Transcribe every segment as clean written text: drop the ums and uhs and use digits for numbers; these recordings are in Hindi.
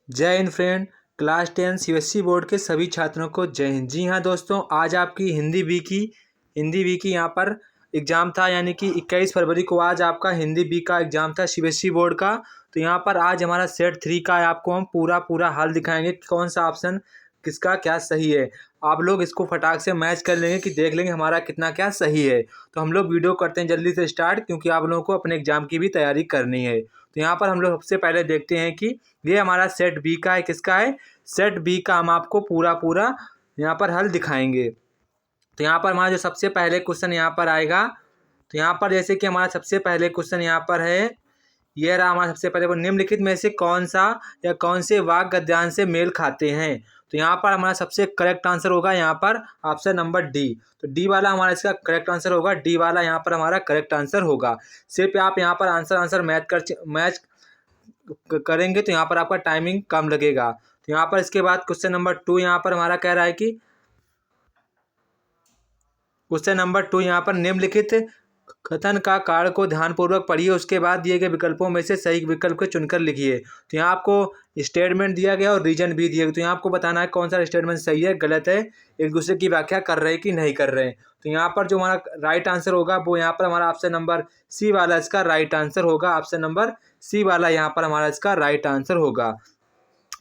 जय Hind friend. Class 10 CBSE board के सभी छात्रों को जय हिंद। जी हाँ दोस्तों, आज आपकी हिंदी बी की यहाँ पर एग्ज़ाम था, यानी कि 21 फरवरी को आज आपका हिंदी बी का एग्ज़ाम था सीबीएसई बोर्ड का। तो यहाँ पर आज हमारा सेट 3 का है, आपको हम पूरा हल दिखाएंगे कि कौन सा ऑप्शन किसका क्या सही है। आप लोग इसको फटाक से मैच कर लेंगे कि देख लेंगे हमारा कितना क्या सही है। तो हम लोग वीडियो करते हैं जल्दी से स्टार्ट, क्योंकि आप लोगों को अपने एग्ज़ाम की भी तैयारी करनी है। तो यहाँ पर हम लोग सबसे पहले देखते हैं कि ये हमारा सेट बी का है। किसका है? सेट बी का हम आपको पूरा यहाँ पर हल दिखाएंगे। तो यहाँ पर हमारा जो सबसे पहले क्वेश्चन यहाँ पर आएगा, तो यहाँ पर जैसे कि हमारा सबसे पहले क्वेश्चन यहाँ पर है, यह रहा हमारा सबसे पहले, वो निम्नलिखित में से कौन सा या कौन से वाक्य गद्यांश से मेल खाते हैं। तो यहाँ पर हमारा सबसे करेक्ट आंसर होगा यहाँ पर ऑप्शन नंबर डी। तो डी वाला हमारा इसका करेक्ट आंसर होगा, डी वाला यहाँ पर हमारा करेक्ट आंसर होगा। सिर्फ आप यहाँ पर आंसर मैच करेंगे तो यहाँ पर आपका टाइमिंग कम लगेगा। तो यहाँ पर इसके बाद क्वेश्चन नंबर 2 यहाँ पर हमारा कह रहा है कि क्वेश्चन नंबर 2 यहाँ पर निम्नलिखित कथन का कारण को ध्यानपूर्वक पढ़िए, उसके बाद दिए गए विकल्पों में से सही विकल्प को चुनकर लिखिए। तो यहाँ आपको स्टेटमेंट दिया गया और रीजन भी दिया गया, तो यहाँ आपको बताना है कौन सा स्टेटमेंट सही है गलत है, एक दूसरे की व्याख्या कर रहे हैं कि नहीं कर रहे हैं। तो यहाँ पर जो हमारा राइट आंसर होगा वो यहाँ पर हमारा ऑप्शन नंबर सी वाला इसका राइट आंसर होगा। ऑप्शन नंबर सी वाला यहाँ पर हमारा इसका राइट आंसर होगा।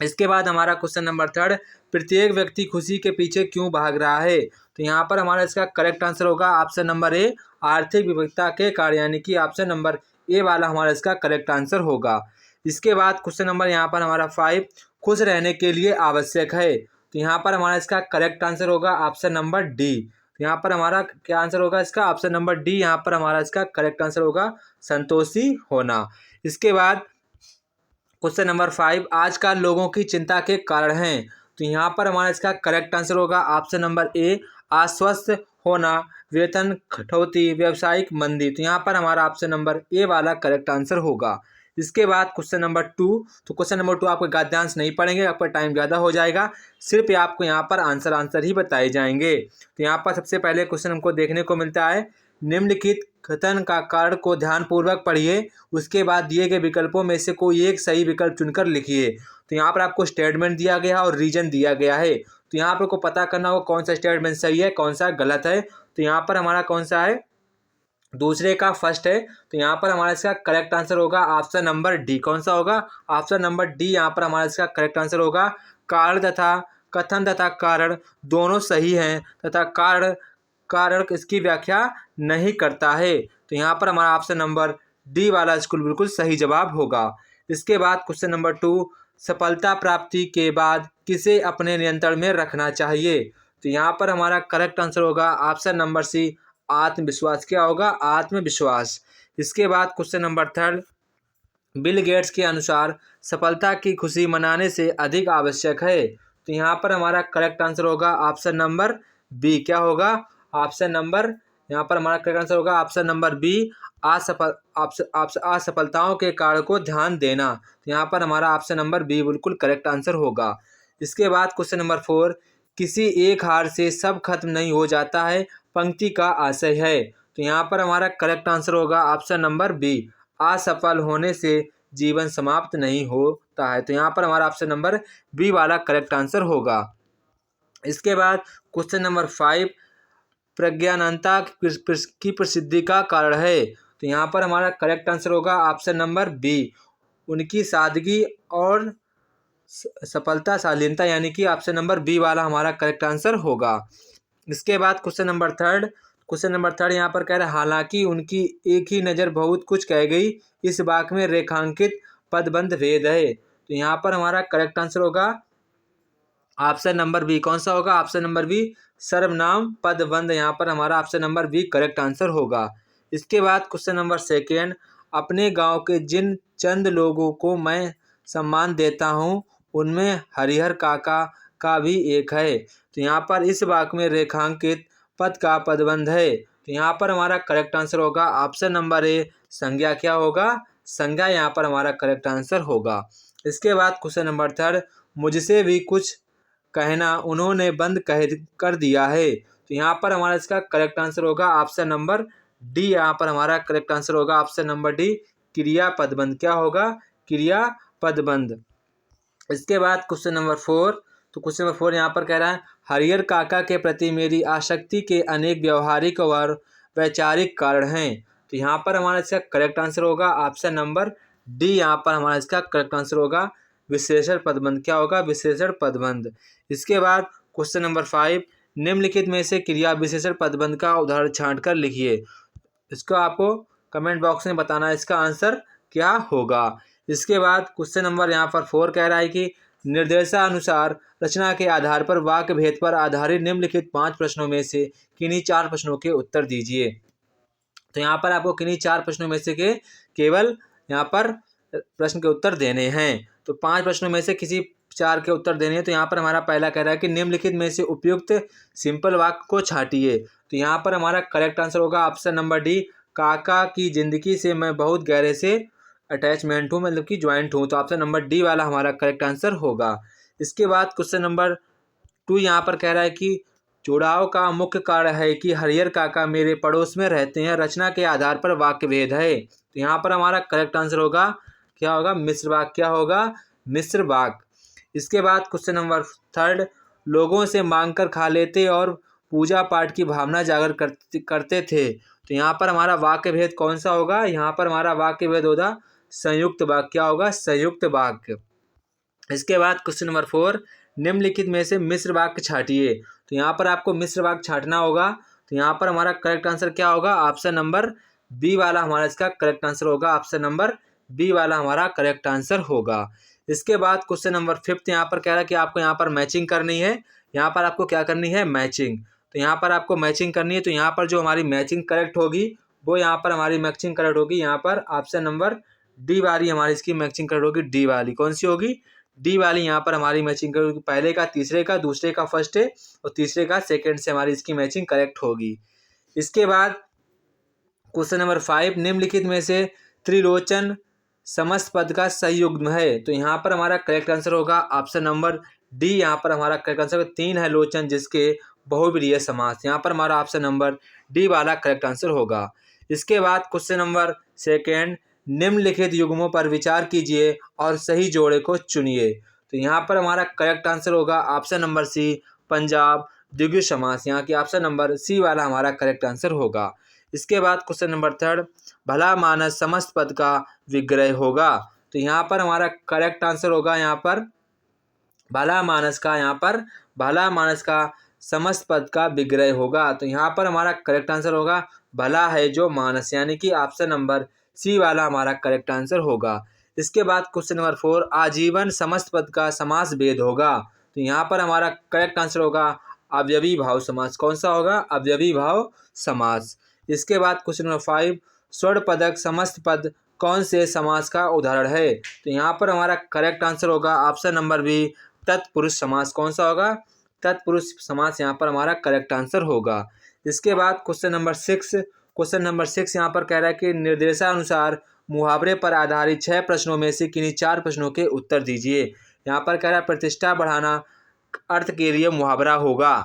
इसके बाद हमारा क्वेश्चन नंबर 3, प्रत्येक व्यक्ति खुशी के पीछे क्यों भाग रहा है। तो यहाँ पर हमारा इसका करेक्ट आंसर होगा ऑप्शन नंबर ए, आर्थिक विविधता के कारण, यानी कि ऑप्शन नंबर ए वाला हमारा इसका करेक्ट आंसर होगा। इसके बाद क्वेश्चन नंबर यहाँ पर हमारा 5, खुश रहने के लिए आवश्यक है। तो यहाँ पर हमारा इसका करेक्ट आंसर होगा ऑप्शन नंबर डी। तो यहाँ पर हमारा क्या आंसर होगा इसका? ऑप्शन नंबर डी यहाँ पर हमारा इसका करेक्ट आंसर होगा, संतोषी होना। इसके बाद क्वेश्चन नंबर 5, आजकल लोगों की चिंता के कारण हैं। तो यहाँ पर हमारा इसका करेक्ट आंसर होगा ऑप्शन नंबर ए, अस्वस्थ होना, वेतन कटौती, व्यावसायिक मंदी। तो यहाँ पर हमारा ऑप्शन नंबर ए वाला करेक्ट आंसर होगा। इसके बाद क्वेश्चन नंबर 2, तो क्वेश्चन नंबर 2 आपको गद्यांश नहीं पढ़ेंगे, आपका टाइम ज़्यादा हो जाएगा, सिर्फ आपको यहाँ पर आंसर ही बताए जाएंगे। तो यहाँ पर सबसे पहले क्वेश्चन हमको देखने को मिलता है, निम्नलिखित कथन का कारण को ध्यानपूर्वक पढ़िए, उसके बाद दिए गए विकल्पों में से कोई एक सही विकल्प चुनकर लिखिए। तो यहाँ पर आपको स्टेटमेंट दिया गया है और रीजन दिया गया है। तो यहाँ पर को पता करना होगा कौन सा स्टेटमेंट सही है कौन सा गलत है। तो यहाँ पर हमारा कौन सा है? दूसरे का फर्स्ट है। तो यहाँ पर हमारा इसका करेक्ट आंसर होगा ऑप्शन नंबर डी। कौन सा होगा? ऑप्शन नंबर डी यहाँ पर हमारा इसका करेक्ट आंसर होगा। कारण तथा कथन तथा कारण दोनों सही हैं तथा कारण इसकी व्याख्या नहीं करता है। तो यहाँ पर हमारा ऑप्शन नंबर डी वाला स्कूल बिल्कुल सही जवाब होगा। इसके बाद क्वेश्चन नंबर 2, सफलता प्राप्ति के बाद किसे अपने नियंत्रण में रखना चाहिए। तो यहाँ पर हमारा करेक्ट आंसर होगा ऑप्शन नंबर सी, आत्मविश्वास। क्या होगा? आत्मविश्वास। इसके बाद क्वेश्चन नंबर 3, बिल गेट्स के अनुसार सफलता की खुशी मनाने से अधिक आवश्यक है। तो यहाँ पर हमारा करेक्ट आंसर होगा ऑप्शन नंबर बी। क्या होगा? ऑप्शन नंबर, यहाँ पर हमारा करेक्ट आंसर होगा ऑप्शन नंबर बी, असफलताओं के कारण को ध्यान देना। तो यहाँ पर हमारा ऑप्शन नंबर बी बिल्कुल करेक्ट आंसर होगा। इसके बाद क्वेश्चन नंबर 4, किसी एक हार से सब खत्म नहीं हो जाता है, पंक्ति का आशय है। तो यहाँ पर हमारा करेक्ट आंसर होगा ऑप्शन नंबर बी, असफल होने से जीवन समाप्त नहीं होता है। तो यहाँ पर हमारा ऑप्शन नंबर बी वाला करेक्ट आंसर होगा। इसके बाद क्वेश्चन नंबर 5, प्रज्ञानता की प्रसिद्धि का कारण है। तो यहाँ पर हमारा करेक्ट आंसर होगा ऑप्शन नंबर बी, उनकी सादगी और सफलता शालीनता, यानी कि ऑप्शन नंबर बी वाला हमारा करेक्ट आंसर होगा। इसके बाद क्वेश्चन नंबर थर्ड यहाँ पर कह रहा है, हालांकि उनकी एक ही नज़र बहुत कुछ कह गई, इस वाक्य में रेखांकित पदबंध भेद है। तो यहाँ पर हमारा करेक्ट आंसर होगा ऑप्शन नंबर बी। कौन सा होगा? ऑप्शन नंबर बी, सर्वनाम पदबंध। यहाँ पर हमारा option number B correct answer होगा। इसके बाद क्वेश्चन नंबर 2, अपने गांव के जिन चंद लोगों को मैं सम्मान देता हूँ उनमें हरिहर काका का भी एक है। तो यहाँ पर इस वाक्य में रेखांकित पद का पदबंध है। तो यहाँ पर हमारा करेक्ट आंसर होगा ऑप्शन नंबर ए, संज्ञा। क्या होगा? संज्ञा यहाँ पर हमारा करेक्ट आंसर होगा। इसके बाद क्वेश्चन नंबर 3, मुझसे भी कुछ कहना उन्होंने बंद कर दिया है। तो यहाँ पर हमारा इसका करेक्ट आंसर होगा ऑप्शन नंबर डी। यहाँ पर हमारा करेक्ट आंसर होगा ऑप्शन नंबर डी, क्रिया पदबंध। क्या होगा? क्रिया पदबंध। इसके बाद क्वेश्चन नंबर 4, तो क्वेश्चन नंबर 4 यहाँ पर कह रहा है हरियर काका के प्रति मेरी आसक्ति के अनेक व्यवहारिक और वैचारिक कारण हैं। तो यहाँ पर हमारा इसका करेक्ट आंसर होगा ऑप्शन नंबर डी। यहाँ पर हमारा इसका करेक्ट आंसर होगा विशेषण पदबंध। क्या होगा? विशेषण पदबंध। इसके बाद क्वेश्चन नंबर 5, निम्नलिखित में से क्रिया विशेषण पदबंध का उदाहरण छांटकर लिखिए। इसको आपको कमेंट बॉक्स में बताना है इसका आंसर क्या होगा। इसके बाद क्वेश्चन नंबर यहाँ पर 4 कह रहा है कि निर्देशानुसार रचना के आधार पर वाक्य भेद पर आधारित निम्नलिखित 5 प्रश्नों में से किन्हीं 4 प्रश्नों के उत्तर दीजिए। तो यहाँ पर आपको किन्हीं 4 प्रश्नों में से के केवल यहाँ पर प्रश्न के उत्तर देने हैं। तो 5 प्रश्नों में से किसी 4 के उत्तर देने हैं। तो यहाँ पर हमारा पहला कह रहा है कि निम्नलिखित में से उपयुक्त सिंपल वाक्य को छांटिए। तो यहाँ पर हमारा करेक्ट आंसर होगा ऑप्शन नंबर डी, काका की जिंदगी से मैं बहुत गहरे से अटैचमेंट हूँ, मतलब कि ज्वाइंट हूँ। तो ऑप्शन नंबर डी वाला हमारा करेक्ट आंसर होगा। इसके बाद क्वेश्चन नंबर 2 यहाँ पर कह रहा है कि जुड़ाव का मुख्य कारण है कि हरियर काका मेरे पड़ोस में रहते हैं, रचना के आधार पर वाक्य भेद है। तो यहाँ पर हमारा करेक्ट आंसर होगा, क्या होगा? मिश्र वाक्य। क्या होगा? मिश्र वाक्य। इसके बाद क्वेश्चन नंबर 3, लोगों से मांग कर खा लेते और पूजा पाठ की भावना जागर करते थे। तो यहाँ पर हमारा वाक्य भेद कौन सा होगा? यहाँ पर हमारा वाक्य भेद होगा संयुक्त वाक्य। क्या होगा? संयुक्त वाक्य। इसके बाद क्वेश्चन नंबर 4, निम्नलिखित में से मिश्र वाक्य छांटिए। तो यहाँ पर आपको मिश्र वाक्य छांटना होगा। तो यहाँ पर हमारा करेक्ट आंसर क्या होगा? ऑप्शन नंबर बी वाला हमारा इसका करेक्ट आंसर होगा। ऑप्शन नंबर बी वाला हमारा करेक्ट आंसर होगा। इसके बाद क्वेश्चन नंबर 5 यहाँ पर कह रहा है कि आपको यहाँ पर मैचिंग करनी है। यहाँ पर आपको क्या करनी है? मैचिंग। तो यहाँ पर आपको मैचिंग करनी है। तो यहाँ पर जो हमारी मैचिंग करेक्ट होगी वो यहाँ पर हमारी मैचिंग करेक्ट होगी। यहाँ पर ऑप्शन नंबर डी वाली हमारी इसकी मैचिंग करेक्ट होगी। डी वाली कौन सी होगी? डी वाली यहाँ पर हमारी मैचिंग करेक्ट होगी। पहले का तीसरे का, दूसरे का फर्स्ट है और तीसरे का सेकंड से हमारी इसकी मैचिंग करेक्ट होगी। इसके बाद क्वेश्चन नंबर 5, निम्नलिखित में से त्रिलोचन समस्त पद का सही युग्म है। तो यहाँ पर हमारा करेक्ट आंसर होगा ऑप्शन नंबर डी। यहाँ पर हमारा करेक्ट आंसर 3 है लोचन जिसके बहुब्रीहि समास। यहाँ पर हमारा ऑप्शन नंबर डी वाला करेक्ट आंसर होगा। इसके बाद क्वेश्चन नंबर 2, निम्नलिखित युग्मों पर विचार कीजिए और सही जोड़े को चुनिए। तो यहाँ पर हमारा करेक्ट आंसर होगा ऑप्शन नंबर सी, पंजाब द्विगु समास। यहाँ की ऑप्शन नंबर सी वाला हमारा करेक्ट आंसर होगा। इसके बाद क्वेश्चन नंबर 3, भला मानस समस्त पद का विग्रह होगा। तो यहाँ पर हमारा करेक्ट आंसर होगा यहाँ पर भला मानस का, यहाँ पर भला मानस का समस्त पद का विग्रह होगा। तो यहाँ पर हमारा करेक्ट आंसर होगा भला है जो मानस, यानी कि ऑप्शन नंबर सी वाला हमारा करेक्ट आंसर होगा। इसके बाद क्वेश्चन नंबर 4, आजीवन समस्त पद का समास भेद होगा। तो यहाँ पर हमारा करेक्ट आंसर होगा अवयवी भाव समास। कौन सा होगा? अवयवी भाव समास। इसके बाद क्वेश्चन नंबर 5, स्वर्ण पदक समस्त पद कौन से समास का उदाहरण है? तो यहाँ पर हमारा करेक्ट आंसर होगा ऑप्शन नंबर बी, तत्पुरुष समास। कौन सा होगा? तत्पुरुष समास यहाँ पर हमारा करेक्ट आंसर होगा। इसके बाद क्वेश्चन नंबर 6 यहाँ पर कह रहा है कि निर्देशानुसार मुहावरे पर आधारित 6 प्रश्नों में से किन्हीं 4 प्रश्नों के उत्तर दीजिए। यहाँ पर कह रहा है प्रतिष्ठा बढ़ाना अर्थ के लिए मुहावरा होगा।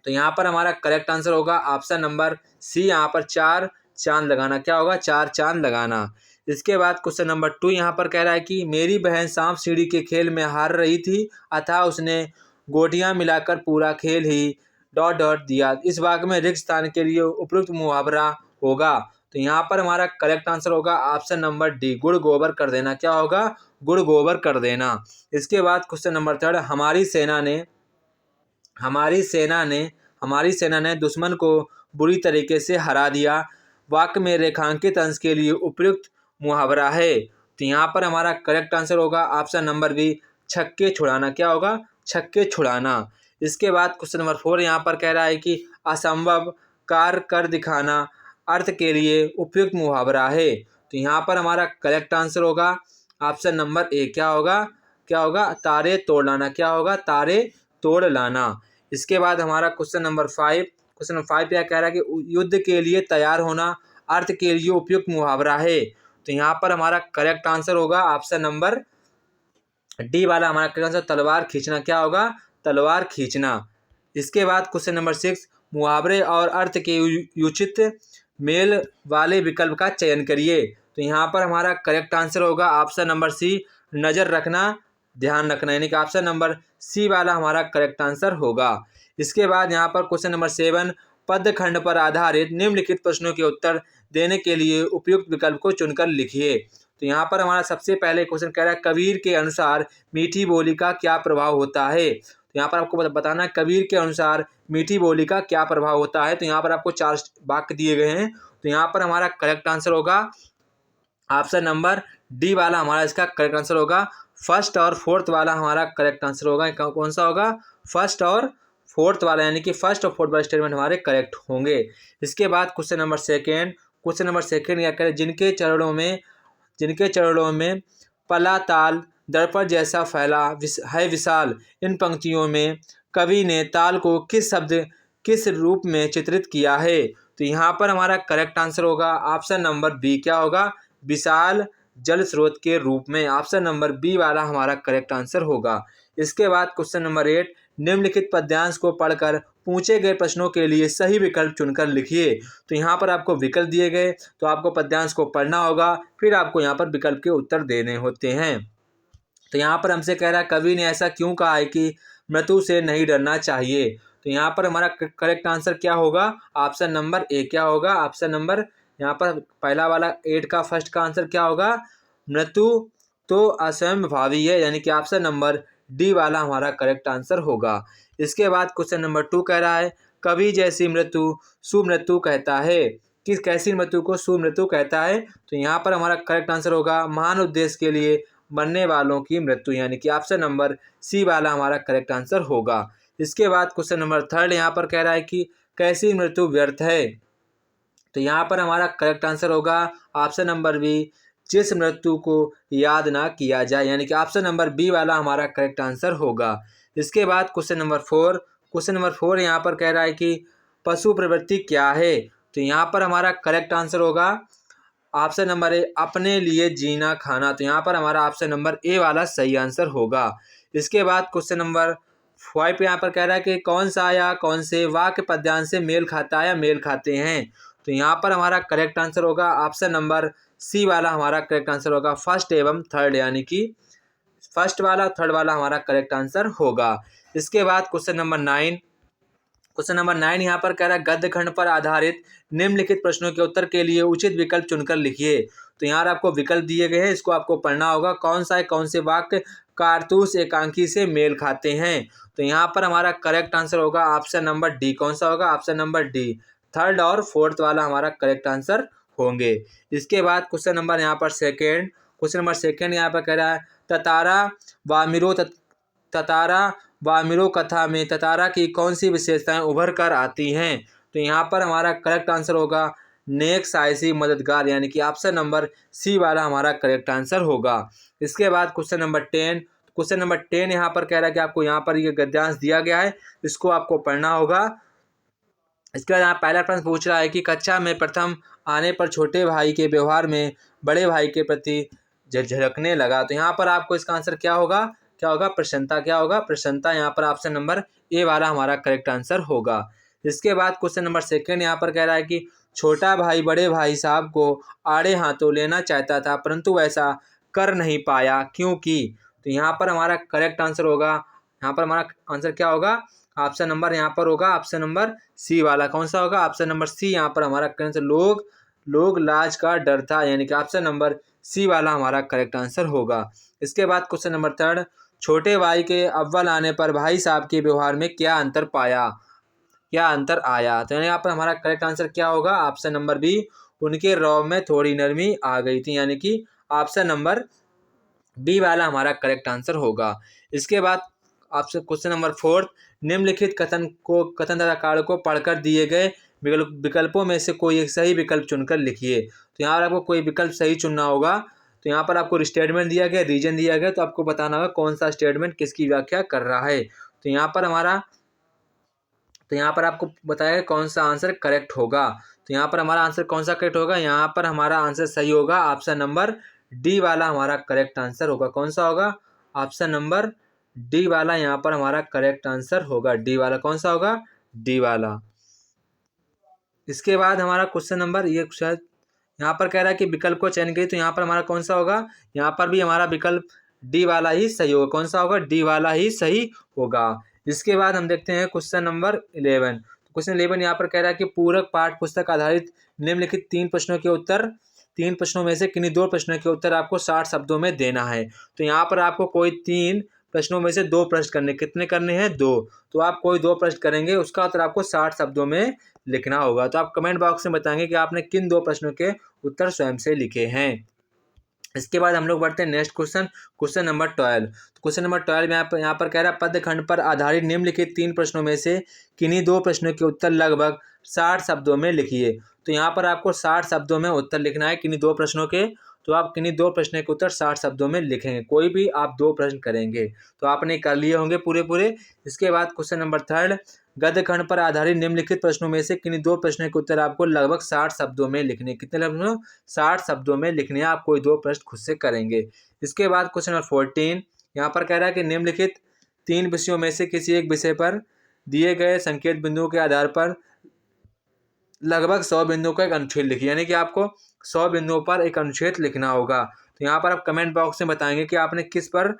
तो यहाँ पर हमारा करेक्ट आंसर होगा ऑप्शन नंबर सी, यहाँ पर 4 चांद लगाना। क्या होगा? 4 चांद लगाना। इसके बाद क्वेश्चन नंबर 2 यहाँ पर कह रहा है कि मेरी बहन सांप सीढ़ी के खेल में हार रही थी अतः उसने गोटियां मिलाकर पूरा खेल ही ... दिया। इस वाक्य में रिक्त स्थान के लिए उपयुक्त मुहावरा होगा। तो यहाँ पर हमारा करेक्ट आंसर होगा ऑप्शन नंबर डी, गुड़ गोबर कर देना। क्या होगा? गुड़ गोबर कर देना। इसके बाद क्वेश्चन नंबर 3, हमारी सेना ने दुश्मन को बुरी तरीके से हरा दिया। वाक्य में रेखांकित अंश के लिए उपयुक्त मुहावरा है। तो यहाँ पर हमारा करेक्ट आंसर होगा ऑप्शन नंबर बी, छक्के छुड़ाना। क्या होगा? छक्के छुड़ाना। इसके बाद क्वेश्चन नंबर 4 यहाँ पर कह रहा है कि असंभव कार्य कर दिखाना अर्थ के लिए उपयुक्त मुहावरा है। तो यहाँ पर हमारा करेक्ट आंसर होगा ऑप्शन नंबर ए। क्या होगा? तारे तोड़ लाना। क्या होगा? तारे तोड़ लाना। इसके बाद हमारा क्वेश्चन नंबर 5 यह कह रहा है कि युद्ध के लिए तैयार होना अर्थ के लिए उपयुक्त मुहावरा है। तो यहाँ पर हमारा करेक्ट आंसर होगा ऑप्शन नंबर डी वाला हमारा करेक्ट आंसर, तलवार खींचना। क्या होगा? तलवार खींचना। इसके बाद क्वेश्चन नंबर 6, मुहावरे और अर्थ के उचित मेल वाले विकल्प का चयन करिए। तो यहाँ पर हमारा करेक्ट आंसर होगा ऑप्शन नंबर सी, नज़र रखना ध्यान रखना, यानी कि ऑप्शन नंबर सी वाला हमारा करेक्ट आंसर होगा। इसके बाद यहाँ पर क्वेश्चन नंबर 7, पदखंड पर आधारित निम्नलिखित प्रश्नों के उत्तर देने के लिए उपयुक्त विकल्प को चुनकर लिखिए। तो यहाँ पर हमारा सबसे पहले क्वेश्चन कह रहा है कबीर के अनुसार मीठी बोली का क्या प्रभाव होता है। तो यहाँ पर आपको बताना है कबीर के अनुसार मीठी बोली का क्या प्रभाव होता है। तो यहाँ पर आपको 4 वाक्य दिए गए हैं। तो यहाँ पर हमारा करेक्ट आंसर होगा ऑप्शन नंबर डी वाला हमारा इसका करेक्ट आंसर होगा। फर्स्ट और फोर्थ वाला हमारा करेक्ट आंसर होगा। कौन सा होगा? फर्स्ट और फोर्थ वाला, यानी कि फर्स्ट और फोर्थ वाला स्टेटमेंट हमारे करेक्ट होंगे। इसके बाद क्वेश्चन नंबर सेकेंड क्या करें, जिनके चरणों में पला ताल दर्पण जैसा फैला है विशाल, इन पंक्तियों में कवि ने ताल को किस रूप में चित्रित किया है। तो यहाँ पर हमारा करेक्ट आंसर होगा ऑप्शन नंबर बी, क्या होगा? विशाल जल स्रोत के रूप में। ऑप्शन नंबर बी वाला हमारा करेक्ट आंसर होगा। इसके बाद क्वेश्चन नंबर 8, निम्नलिखित पद्यांश को पढ़कर पूछे गए प्रश्नों के लिए सही विकल्प चुनकर लिखिए। तो यहाँ पर आपको विकल्प दिए गए, तो आपको पद्यांश को पढ़ना होगा, फिर आपको यहाँ पर विकल्प के उत्तर देने होते हैं। तो यहाँ पर हमसे कह रहा है कवि ने ऐसा क्यों कहा है कि मृत्यु से नहीं डरना चाहिए। तो यहाँ पर हमारा करेक्ट आंसर क्या होगा? ऑप्शन नंबर ए, क्या होगा? ऑप्शन नंबर यहाँ पर पहला वाला 8 का फर्स्ट का आंसर क्या होगा? मृत्यु तो असंभावी है, यानी कि ऑप्शन नंबर डी वाला हमारा करेक्ट आंसर होगा। इसके बाद क्वेश्चन नंबर 2 कह रहा है कवि जैसी मृत्यु सुमृत्यु कहता है, किस कैसी मृत्यु को सुमृत्यु कहता है। तो यहाँ पर हमारा करेक्ट आंसर होगा महान उद्देश्य के लिए मरने वालों की मृत्यु, यानी कि ऑप्शन नंबर सी वाला हमारा करेक्ट आंसर होगा। इसके बाद क्वेश्चन नंबर 3 यहाँ पर कह रहा है कि कैसी मृत्यु व्यर्थ है। तो यहाँ पर हमारा करेक्ट आंसर होगा ऑप्शन नंबर बी, जिस मृत्यु को याद ना किया जाए, यानी कि ऑप्शन नंबर बी वाला हमारा करेक्ट आंसर होगा। इसके बाद क्वेश्चन नंबर 4 यहाँ पर कह रहा है कि पशु प्रवृत्ति क्या है। तो यहाँ पर हमारा करेक्ट आंसर होगा ऑप्शन नंबर ए, अपने लिए जीना खाना। तो यहाँ पर हमारा ऑप्शन नंबर ए वाला सही आंसर होगा। इसके बाद क्वेश्चन नंबर 5 यहाँ पर कह रहा है कि कौन सा या कौन से वाक्य पद्यांश से मेल खाता है या मेल खाते हैं। तो यहाँ पर हमारा करेक्ट आंसर होगा ऑप्शन नंबर सी वाला हमारा करेक्ट आंसर होगा, फर्स्ट एवं थर्ड, यानी कि फर्स्ट वाला थर्ड वाला हमारा करेक्ट आंसर होगा। इसके बाद क्वेश्चन नंबर 9 यहाँ पर कह रहा है गद्य खंड पर आधारित निम्नलिखित प्रश्नों के उत्तर के लिए उचित विकल्प चुनकर लिखिए। तो यहाँ आपको विकल्प दिए गए हैं, इसको आपको पढ़ना होगा। कौन से वाक्य कारतूस एकांकी से मेल खाते हैं। तो यहाँ पर हमारा करेक्ट आंसर होगा ऑप्शन नंबर डी। कौन सा होगा? ऑप्शन नंबर डी, थर्ड और फोर्थ वाला हमारा करेक्ट आंसर होंगे। इसके बाद क्वेश्चन नंबर यहाँ पर सेकेंड यहाँ पर कह रहा है ततारा वामिरो कथा में ततारा की कौन सी विशेषताएं उभर कर आती हैं। तो यहाँ पर हमारा करेक्ट आंसर होगा नेक साहसी मददगार, यानी कि ऑप्शन नंबर सी वाला हमारा करेक्ट आंसर होगा। इसके बाद क्वेश्चन नंबर 10 यहाँ पर कह रहा है कि आपको यहाँ पर ये गद्यांश दिया गया है, इसको आपको पढ़ना होगा। इसके बाद यहाँ पहला प्रश्न पूछ रहा है कि कक्षा में प्रथम आने पर छोटे भाई के व्यवहार में बड़े भाई के प्रति झिझकने लगा। तो यहाँ पर आपको इसका आंसर क्या होगा? प्रसन्नता। क्या होगा? प्रसन्नता। यहाँ पर ऑप्शन नंबर ए वाला हमारा करेक्ट आंसर होगा। इसके बाद क्वेश्चन नंबर 2 यहाँ पर कह रहा है कि छोटा भाई बड़े भाई साहब को आड़े हाथों लेना चाहता था परंतु वैसा कर नहीं पाया क्योंकि। तो यहाँ पर हमारा करेक्ट आंसर होगा, यहाँ पर हमारा आंसर क्या होगा? ऑप्शन नंबर यहाँ पर होगा ऑप्शन नंबर सी वाला। कौन सा होगा? Option number C. यहाँ पर हमारा करेक्ट आंसर लोग लाज का डर था, यानी कि ऑप्शन नंबर सी वाला हमारा करेक्ट आंसर होगा। इसके बाद क्वेश्चन नंबर 3, छोटे भाई के अव्वल आने पर भाई साहब के व्यवहार में क्या अंतर आया। तो यहाँ पर हमारा करेक्ट आंसर क्या होगा? ऑप्शन नंबर बी, उनके रौब में थोड़ी नरमी आ गई थी, यानी कि ऑप्शन नंबर बी वाला हमारा करेक्ट आंसर होगा। इसके बाद आपसे क्वेश्चन नंबर 4, निम्नलिखित कथन तथा कार्य को पढ़कर दिए गए विकल्पों में से कोई एक सही विकल्प चुनकर लिखिए। तो यहाँ पर आपको कोई विकल्प सही चुनना होगा। तो यहाँ पर आपको स्टेटमेंट दिया गया, रीजन दिया गया, तो आपको बताना होगा कौन सा स्टेटमेंट किसकी व्याख्या कर रहा है। तो यहाँ पर आपको बताया कौन सा आंसर करेक्ट होगा। तो यहाँ पर हमारा आंसर कौन सा करेक्ट होगा? यहाँ पर हमारा आंसर सही होगा ऑप्शन नंबर डी वाला हमारा करेक्ट आंसर होगा। कौन सा होगा? ऑप्शन नंबर डी वाला यहाँ पर हमारा करेक्ट आंसर होगा। डी वाला कौन सा होगा? डी वाला। इसके बाद हमारा क्वेश्चन नंबर ये शायद यहाँ पर कह रहा है कि विकल्प को चयन करिए। तो यहाँ पर हमारा कौन सा होगा? यहाँ पर भी हमारा विकल्प डी वाला ही सही होगा। कौन सा होगा? डी वाला ही सही होगा। इसके बाद हम देखते हैं क्वेश्चन नंबर 11। क्वेश्चन 11 यहाँ पर कह रहा है कि पूरक पाठ पुस्तक आधारित निम्नलिखित 3 प्रश्नों के उत्तर, 3 प्रश्नों में से किन्हीं 2 प्रश्नों के उत्तर आपको 60 शब्दों में देना है। तो यहाँ पर आपको कोई 3 प्रश्नों में से 2 प्रश्न करने, कितने करने हैं? 2। तो आप कोई 2 प्रश्न करेंगे, उसका उत्तर आपको 60 शब्दों में लिखना होगा। तो आप कमेंट बॉक्स में बताएंगे कि आपने किन 2 प्रश्नों के उत्तर स्वयं से लिखे हैं। इसके बाद हम लोग बढ़ते हैं नेक्स्ट क्वेश्चन, क्वेश्चन नंबर 12। तो क्वेश्चन नंबर 12 यहाँ पर कह रहा है पदखंड पर आधारित निम्नलिखित 3 प्रश्नों में से किन्हीं 2 प्रश्नों के उत्तर लगभग 60 शब्दों में लिखिए। तो यहाँ पर आपको 60 शब्दों में उत्तर लिखना है किन्हीं 2 प्रश्नों के। तो आप किन्हीं 2 प्रश्नों के उत्तर 60 शब्दों में लिखेंगे, कोई भी आप 2 प्रश्न करेंगे। तो आपने कर लिए होंगे पूरे पूरे। इसके बाद क्वेश्चन नंबर 3, गद्य खंड पर आधारित निम्नलिखित प्रश्नों में से किन्हीं 2 प्रश्नों के उत्तर आपको लगभग 60 शब्दों में लिखने। कितने लगभग? 60 शब्दों में लिखने हैं। आप कोई 2 प्रश्न खुद से करेंगे। इसके बाद क्वेश्चन नंबर 14 यहाँ पर कह रहा है कि निम्नलिखित 3 विषयों में से किसी एक विषय पर दिए गए संकेत बिंदुओं के आधार पर लगभग 100 बिंदुओं का एक अनुच्छेद लिखिए। यानी कि आपको 100 बिंदुओं पर एक अनुच्छेद लिखना होगा। तो यहाँ पर आप कमेंट बॉक्स में बताएंगे कि आपने किस पर,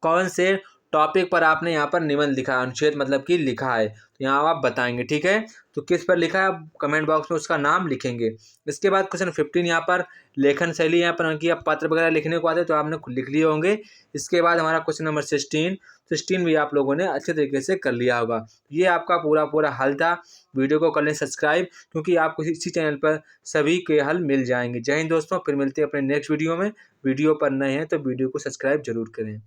कौन से टॉपिक पर आपने यहाँ पर निबंध लिखा है, अनुच्छेद मतलब कि लिखा है। तो यहाँ आप बताएंगे, ठीक है। तो किस पर लिखा है आप कमेंट बॉक्स में उसका नाम लिखेंगे। इसके बाद क्वेश्चन 15 यहाँ पर लेखन शैली, यहाँ पर कि आप पत्र वगैरह लिखने को आते हैं तो आपने लिख लिए होंगे। इसके बाद हमारा क्वेश्चन नंबर 16 भी आप लोगों ने अच्छे तरीके से कर लिया होगा। ये आपका पूरा पूरा हल था। वीडियो को कर लें सब्सक्राइब, क्योंकि आपको इसी चैनल पर सभी के हल मिल जाएंगे। जय हिंद दोस्तों, फिर मिलते हैं अपने नेक्स्ट वीडियो में। वीडियो पर नए हैं तो वीडियो को सब्सक्राइब जरूर करें।